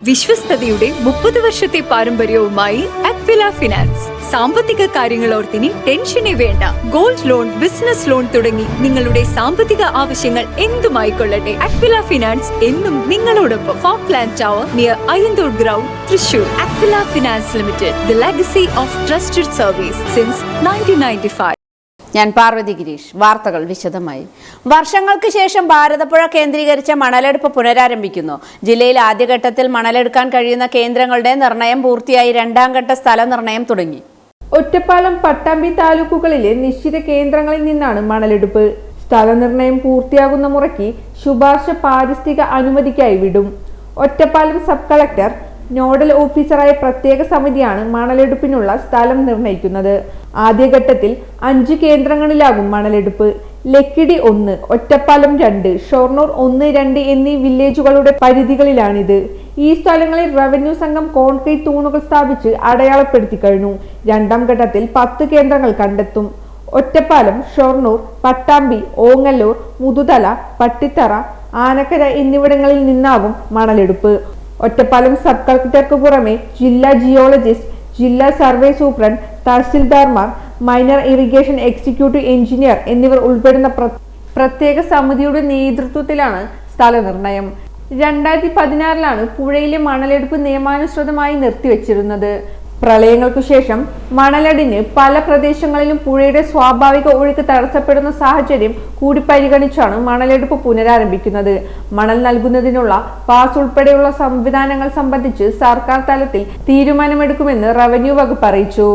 വിശ്വസ്തയുടെ 30 വർഷത്തെ പാരമ്പര്യവുമായി Aquila finance. സാമ്പത്തിക കാര്യങ്ങളോർത്തിനി ടെൻഷനേ വേണ്ട. ഗോൾഡ് ലോൺ, ബിസിനസ് ലോൺ തുടങ്ങി നിങ്ങളുടെ സാമ്പത്തിക ആവശ്യങ്ങൾ എന്തുമായിക്കൊള്ളട്ടെ, അക്വില ഫിനാൻസ് എന്നും നിങ്ങളോടൊപ്പം. Folkland tower near Ayyanthur ground, Thrissur. Aquila finance limited, the legacy of trusted service since 1995. ഞാൻ പാർവതി ഗിരീഷ്. വാർത്തകൾ വിശദമായി. വർഷങ്ങൾക്ക് ശേഷം ഭാരതപ്പുഴ കേന്ദ്രീകരിച്ച മണലെടുപ്പ് പുനരാരംഭിക്കുന്നു. ജില്ലയിൽ ആദ്യഘട്ടത്തിൽ മണലെടുക്കാൻ കഴിയുന്ന കേന്ദ്രങ്ങളുടെ നിർണയം പൂർത്തിയായി. രണ്ടാം ഘട്ട സ്ഥല നിർണയം തുടങ്ങി. ഒറ്റപ്പാലം, പട്ടാമ്പി താലൂക്കുകളിലെ നിശ്ചിത കേന്ദ്രങ്ങളിൽ നിന്നാണ് മണലെടുപ്പ്. സ്ഥലനിർണയം പൂർത്തിയാകുന്ന മുറയ്ക്ക് ശുപാർശ പാരിസ്ഥിതിക അനുമതിക്കായി വിടും. ഒറ്റപ്പാലം സബ് കളക്ടർ നോഡൽ ഓഫീസറായ പ്രത്യേക സമിതിയാണ് മണലെടുപ്പിനുള്ള സ്ഥലം നിർണയിക്കുന്നത്. ആദ്യഘട്ടത്തിൽ 5 കേന്ദ്രങ്ങളിലാകും മണലെടുപ്പ്. ലക്കിടി 1, ഒറ്റപ്പാലം 2, ഷൊർണൂർ 1, 2 എന്നീ വില്ലേജുകളുടെ പരിധികളിലാണിത്. ഈ സ്ഥലങ്ങളിൽ റവന്യൂ സംഘം കോൺക്രീറ്റ് തൂണുകൾ സ്ഥാപിച്ച് അടയാളപ്പെടുത്തി കഴിഞ്ഞു. രണ്ടാം ഘട്ടത്തിൽ 10 കേന്ദ്രങ്ങൾ കണ്ടെത്തും. ഒറ്റപ്പാലം, ഷൊർണൂർ, പട്ടാമ്പി, ഓങ്ങല്ലൂർ, മുതുതല, പട്ടിത്തറ, ആനക്കര എന്നിവിടങ്ങളിൽ നിന്നാകും മണലെടുപ്പ്. ഒറ്റപ്പാലം സബ് കളക്ടർക്ക് പുറമെ ജില്ലാ ജിയോളജിസ്റ്റ്, ജില്ലാ സർവേ സൂപ്രണ്ട്, തഹസിൽദാർമാർ, മൈനർ ഇറിഗേഷൻ എക്സിക്യൂട്ടീവ് എഞ്ചിനീയർ എന്നിവർ ഉൾപ്പെടുന്ന പ്രത്യേക സമിതിയുടെ നേതൃത്വത്തിലാണ് സ്ഥലനിർണയം. 2016 പുഴയിലെ മണലെടുപ്പ് നിയമാനുസൃതമായി നിർത്തിവെച്ചിരുന്നത്. പ്രളയങ്ങൾക്കു ശേഷം മണലെടിന് പല പ്രദേശങ്ങളിലും പുഴയുടെ സ്വാഭാവിക ഒഴുക്ക് തടസ്സപ്പെടുന്ന സാഹചര്യം കൂടി പരിഗണിച്ചാണ് മണലെടുപ്പ് പുനരാരംഭിക്കുന്നത്. മണൽ നൽകുന്നതിനുള്ള പാസ് ഉൾപ്പെടെയുള്ള സംവിധാനങ്ങൾ സംബന്ധിച്ച് സർക്കാർ തലത്തിൽ തീരുമാനമെടുക്കുമെന്ന് റവന്യൂ വകുപ്പ് അറിയിച്ചു.